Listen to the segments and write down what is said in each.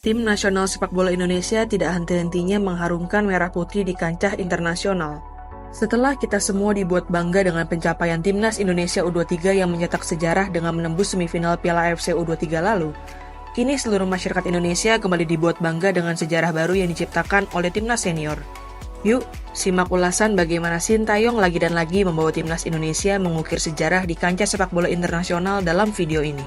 Tim nasional sepak bola Indonesia tidak henti-hentinya mengharumkan merah putih di kancah internasional. Setelah kita semua dibuat bangga dengan pencapaian Timnas Indonesia U23 yang mencetak sejarah dengan menembus semifinal Piala AFC U23 lalu, kini seluruh masyarakat Indonesia kembali dibuat bangga dengan sejarah baru yang diciptakan oleh Timnas Senior. Yuk, simak ulasan bagaimana Sintayong lagi dan lagi membawa Timnas Indonesia mengukir sejarah di kancah sepak bola internasional dalam video ini.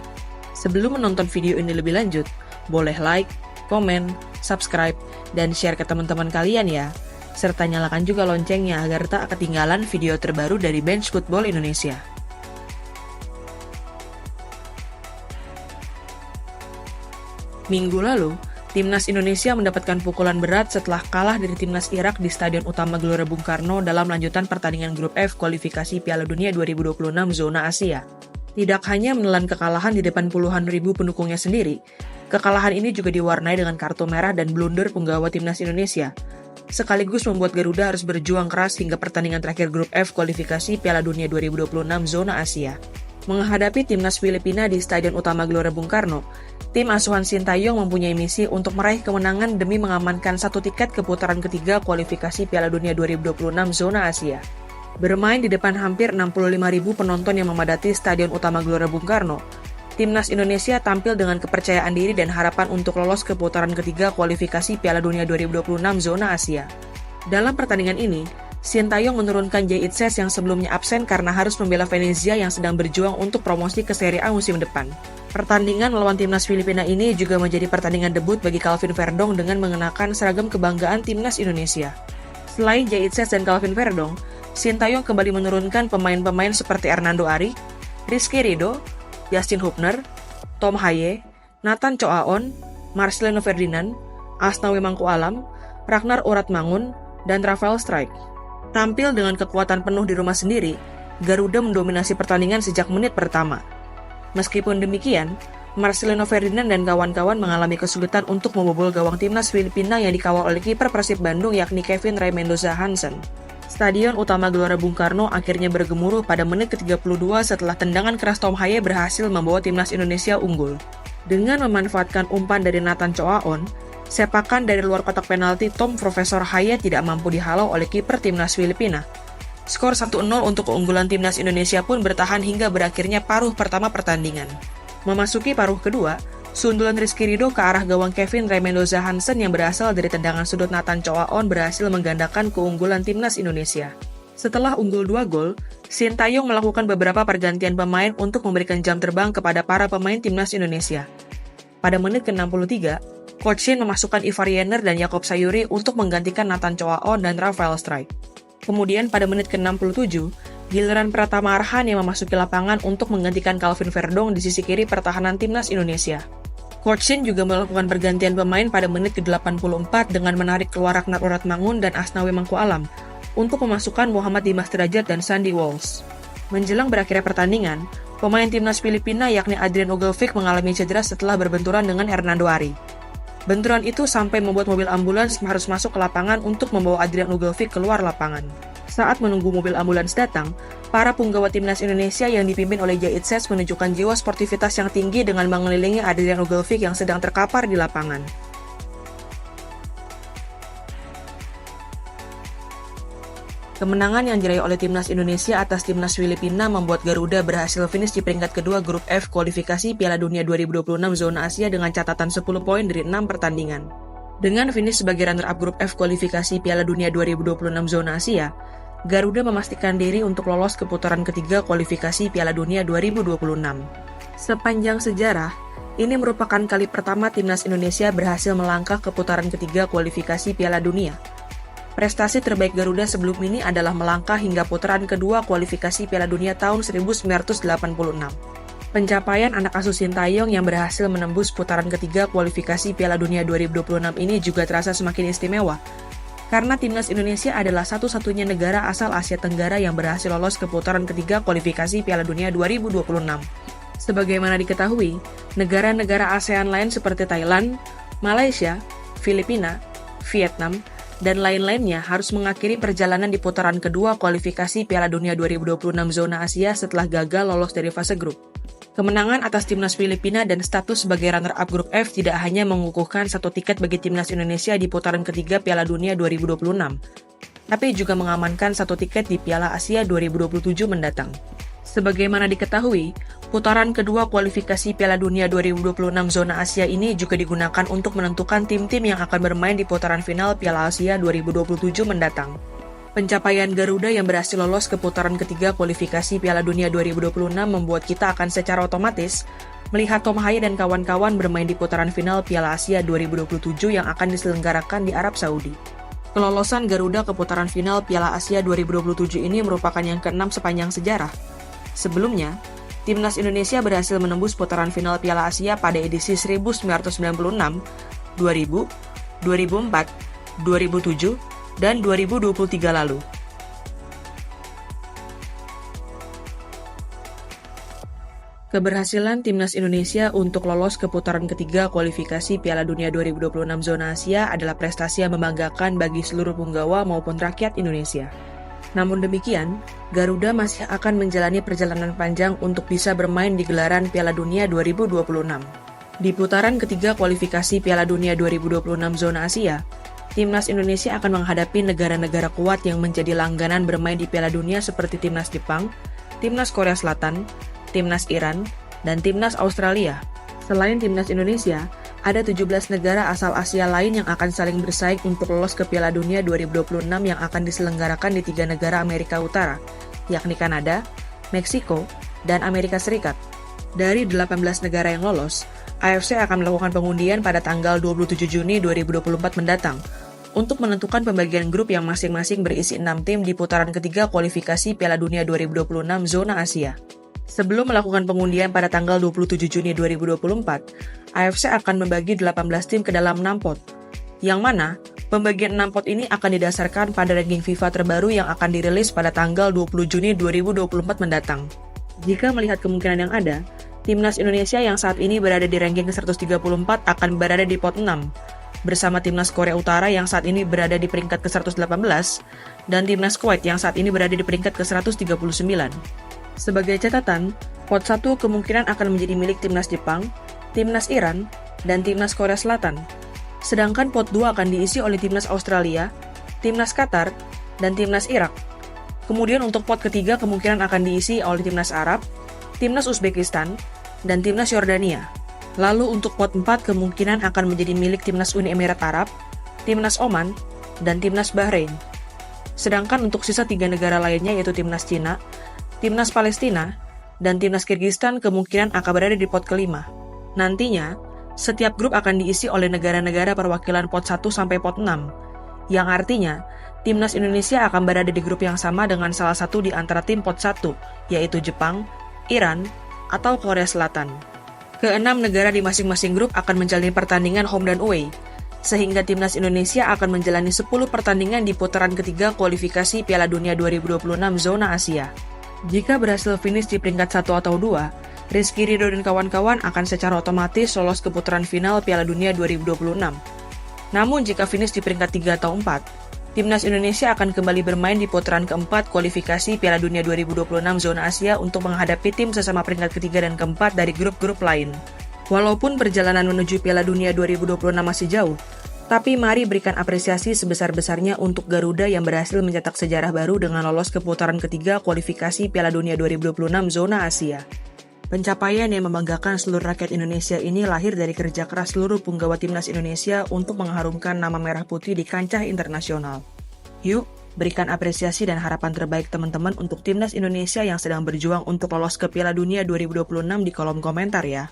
Sebelum menonton video ini lebih lanjut, boleh like, komen, subscribe, dan share ke teman-teman kalian ya. Serta nyalakan juga loncengnya agar tak ketinggalan video terbaru dari Bench Football Indonesia. Minggu lalu, Timnas Indonesia mendapatkan pukulan berat setelah kalah dari Timnas Irak di Stadion Utama Gelora Bung Karno dalam lanjutan pertandingan Grup F kualifikasi Piala Dunia 2026 zona Asia. Tidak hanya menelan kekalahan di depan puluhan ribu pendukungnya sendiri, kekalahan ini juga diwarnai dengan kartu merah dan blunder penggawa Timnas Indonesia, sekaligus membuat Garuda harus berjuang keras hingga pertandingan terakhir Grup F kualifikasi Piala Dunia 2026 zona Asia. Menghadapi Timnas Filipina di Stadion Utama Gelora Bung Karno, tim asuhan Sintayong mempunyai misi untuk meraih kemenangan demi mengamankan satu tiket ke putaran ketiga kualifikasi Piala Dunia 2026 zona Asia. Bermain di depan hampir 65.000 penonton yang memadati Stadion Utama Gelora Bung Karno, Timnas Indonesia tampil dengan kepercayaan diri dan harapan untuk lolos ke putaran ketiga kualifikasi Piala Dunia 2026 zona Asia. Dalam pertandingan ini, Sintayong menurunkan Jay Itzes yang sebelumnya absen karena harus membela Venezia yang sedang berjuang untuk promosi ke Serie A musim depan. Pertandingan melawan Timnas Filipina ini juga menjadi pertandingan debut bagi Calvin Verdong dengan mengenakan seragam kebanggaan Timnas Indonesia. Selain Jay Itzes dan Calvin Verdong, Sintayong kembali menurunkan pemain-pemain seperti Hernando Ari, Rizky Ridho, Justin Hubner, Tom Haye, Nathan Choaon, Marcelino Ferdinand, Asnawi Mangkualam, Ragnar Uratmangun, dan Rafael Strijk. Tampil dengan kekuatan penuh di rumah sendiri, Garuda mendominasi pertandingan sejak menit pertama. Meskipun demikian, Marcelino Ferdinand dan kawan-kawan mengalami kesulitan untuk membobol gawang Timnas Filipina yang dikawal oleh kiper Persib Bandung yakni Kevin Ray Mendoza Hansen. Stadion Utama Gelora Bung Karno akhirnya bergemuruh pada menit ke-32 setelah tendangan keras Tom Haye berhasil membawa Timnas Indonesia unggul. Dengan memanfaatkan umpan dari Nathan Choaon, sepakan dari luar kotak penalti Tom Profesor Haye tidak mampu dihalau oleh kiper Timnas Filipina. Skor 1-0 untuk keunggulan Timnas Indonesia pun bertahan hingga berakhirnya paruh pertama pertandingan. Memasuki paruh kedua, sundulan Rizky Ridho ke arah gawang Kevin Ray Mendoza Hansen yang berasal dari tendangan sudut Nathan Choaon berhasil menggandakan keunggulan Timnas Indonesia. Setelah unggul 2 gol, Sintayong melakukan beberapa pergantian pemain untuk memberikan jam terbang kepada para pemain Timnas Indonesia. Pada menit ke-63, Coach Shin memasukkan Ivar Jenner dan Jakob Sayuri untuk menggantikan Nathan Choaon dan Rafael Strijk. Kemudian pada menit ke-67, giliran Pratama Arhan yang memasuki lapangan untuk menggantikan Calvin Verdong di sisi kiri pertahanan Timnas Indonesia. Coach Shin juga melakukan pergantian pemain pada menit ke-84 dengan menarik keluar Ragnar Uratmangun dan Asnawi Mangkualam untuk memasukkan Muhammad Dimas Derajat dan Sandy Walsh. Menjelang berakhirnya pertandingan, pemain Timnas Filipina yakni Adrian Ogilvik mengalami cedera setelah berbenturan dengan Hernando Ari. Benturan itu sampai membuat mobil ambulans harus masuk ke lapangan untuk membawa Adrian Ogilvik keluar lapangan. Saat menunggu mobil ambulans datang, para punggawa Timnas Indonesia yang dipimpin oleh Jay Itzes menunjukkan jiwa sportivitas yang tinggi dengan mengelilingi Adrian Ogilvik yang sedang terkapar di lapangan. Kemenangan yang diraih oleh Timnas Indonesia atas Timnas Filipina membuat Garuda berhasil finish di peringkat kedua Grup F kualifikasi Piala Dunia 2026 zona Asia dengan catatan 10 poin dari 6 pertandingan. Dengan finish sebagai runner-up Grup F kualifikasi Piala Dunia 2026 zona Asia, Garuda memastikan diri untuk lolos ke putaran ketiga kualifikasi Piala Dunia 2026. Sepanjang sejarah, ini merupakan kali pertama Timnas Indonesia berhasil melangkah ke putaran ketiga kualifikasi Piala Dunia. Prestasi terbaik Garuda sebelum ini adalah melangkah hingga putaran kedua kualifikasi Piala Dunia tahun 1986. Pencapaian anak asuh Sintayong yang berhasil menembus putaran ketiga kualifikasi Piala Dunia 2026 ini juga terasa semakin istimewa, karena Timnas Indonesia adalah satu-satunya negara asal Asia Tenggara yang berhasil lolos ke putaran ketiga kualifikasi Piala Dunia 2026. Sebagaimana diketahui, negara-negara ASEAN lain seperti Thailand, Malaysia, Filipina, Vietnam, dan lain-lainnya harus mengakhiri perjalanan di putaran kedua kualifikasi Piala Dunia 2026 zona Asia setelah gagal lolos dari fase grup. Kemenangan atas timnas Filipina dan status sebagai runner-up grup F tidak hanya mengukuhkan satu tiket bagi timnas Indonesia di putaran ketiga Piala Dunia 2026, tapi juga mengamankan satu tiket di Piala Asia 2027 mendatang. Sebagaimana diketahui, putaran kedua kualifikasi Piala Dunia 2026 zona Asia ini juga digunakan untuk menentukan tim-tim yang akan bermain di putaran final Piala Asia 2027 mendatang. Pencapaian Garuda yang berhasil lolos ke putaran ketiga kualifikasi Piala Dunia 2026 membuat kita akan secara otomatis melihat Tom Haye dan kawan-kawan bermain di putaran final Piala Asia 2027 yang akan diselenggarakan di Arab Saudi. Kelolosan Garuda ke putaran final Piala Asia 2027 ini merupakan yang ke-6 sepanjang sejarah. Sebelumnya, timnas Indonesia berhasil menembus putaran final Piala Asia pada edisi 1996, 2000, 2004, 2007, dan 2023 lalu. Keberhasilan timnas Indonesia untuk lolos ke putaran ketiga kualifikasi Piala Dunia 2026 zona Asia adalah prestasi yang membanggakan bagi seluruh punggawa maupun rakyat Indonesia. Namun demikian, Garuda masih akan menjalani perjalanan panjang untuk bisa bermain di gelaran Piala Dunia 2026. Di putaran ketiga kualifikasi Piala Dunia 2026 zona Asia, timnas Indonesia akan menghadapi negara-negara kuat yang menjadi langganan bermain di Piala Dunia seperti timnas Jepang, timnas Korea Selatan, timnas Iran, dan timnas Australia. Selain timnas Indonesia, ada 17 negara asal Asia lain yang akan saling bersaing untuk lolos ke Piala Dunia 2026 yang akan diselenggarakan di 3 negara Amerika Utara, yakni Kanada, Meksiko, dan Amerika Serikat. Dari 18 negara yang lolos, AFC akan melakukan pengundian pada tanggal 27 Juni 2024 mendatang untuk menentukan pembagian grup yang masing-masing berisi 6 tim di putaran ketiga kualifikasi Piala Dunia 2026 zona Asia. Sebelum melakukan pengundian pada tanggal 27 Juni 2024, AFC akan membagi 18 tim ke dalam 6 pot, yang mana pembagian 6 pot ini akan didasarkan pada ranking FIFA terbaru yang akan dirilis pada tanggal 20 Juni 2024 mendatang. Jika melihat kemungkinan yang ada, timnas Indonesia yang saat ini berada di ranking ke-134 akan berada di pot 6, bersama timnas Korea Utara yang saat ini berada di peringkat ke-118, dan timnas Kuwait yang saat ini berada di peringkat ke-139. Sebagai catatan, pot 1 kemungkinan akan menjadi milik timnas Jepang, timnas Iran, dan timnas Korea Selatan. Sedangkan pot 2 akan diisi oleh timnas Australia, timnas Qatar, dan timnas Irak. Kemudian untuk pot ketiga kemungkinan akan diisi oleh timnas Arab, timnas Uzbekistan, dan timnas Yordania. Lalu untuk pot 4 kemungkinan akan menjadi milik timnas Uni Emirat Arab, timnas Oman, dan timnas Bahrain. Sedangkan untuk sisa 3 negara lainnya yaitu timnas Cina, timnas Palestina, dan timnas Kirgistan kemungkinan akan berada di pot kelima. Nantinya, setiap grup akan diisi oleh negara-negara perwakilan pot 1 sampai pot 6, yang artinya timnas Indonesia akan berada di grup yang sama dengan salah satu di antara tim pot 1, yaitu Jepang, Iran, atau Korea Selatan. Keenam negara di masing-masing grup akan menjalani pertandingan home dan away, sehingga timnas Indonesia akan menjalani 10 pertandingan di putaran ketiga kualifikasi Piala Dunia 2026 zona Asia. Jika berhasil finish di peringkat 1 atau 2, Rizky Ridho dan kawan-kawan akan secara otomatis lolos ke putaran final Piala Dunia 2026. Namun jika finish di peringkat 3 atau 4, timnas Indonesia akan kembali bermain di putaran keempat kualifikasi Piala Dunia 2026 zona Asia untuk menghadapi tim sesama peringkat ketiga dan keempat dari grup-grup lain. Walaupun perjalanan menuju Piala Dunia 2026 masih jauh, tapi mari berikan apresiasi sebesar-besarnya untuk Garuda yang berhasil mencetak sejarah baru dengan lolos ke putaran ketiga kualifikasi Piala Dunia 2026 zona Asia. Pencapaian yang membanggakan seluruh rakyat Indonesia ini lahir dari kerja keras seluruh punggawa timnas Indonesia untuk mengharumkan nama merah putih di kancah internasional. Yuk, berikan apresiasi dan harapan terbaik teman-teman untuk timnas Indonesia yang sedang berjuang untuk lolos ke Piala Dunia 2026 di kolom komentar ya.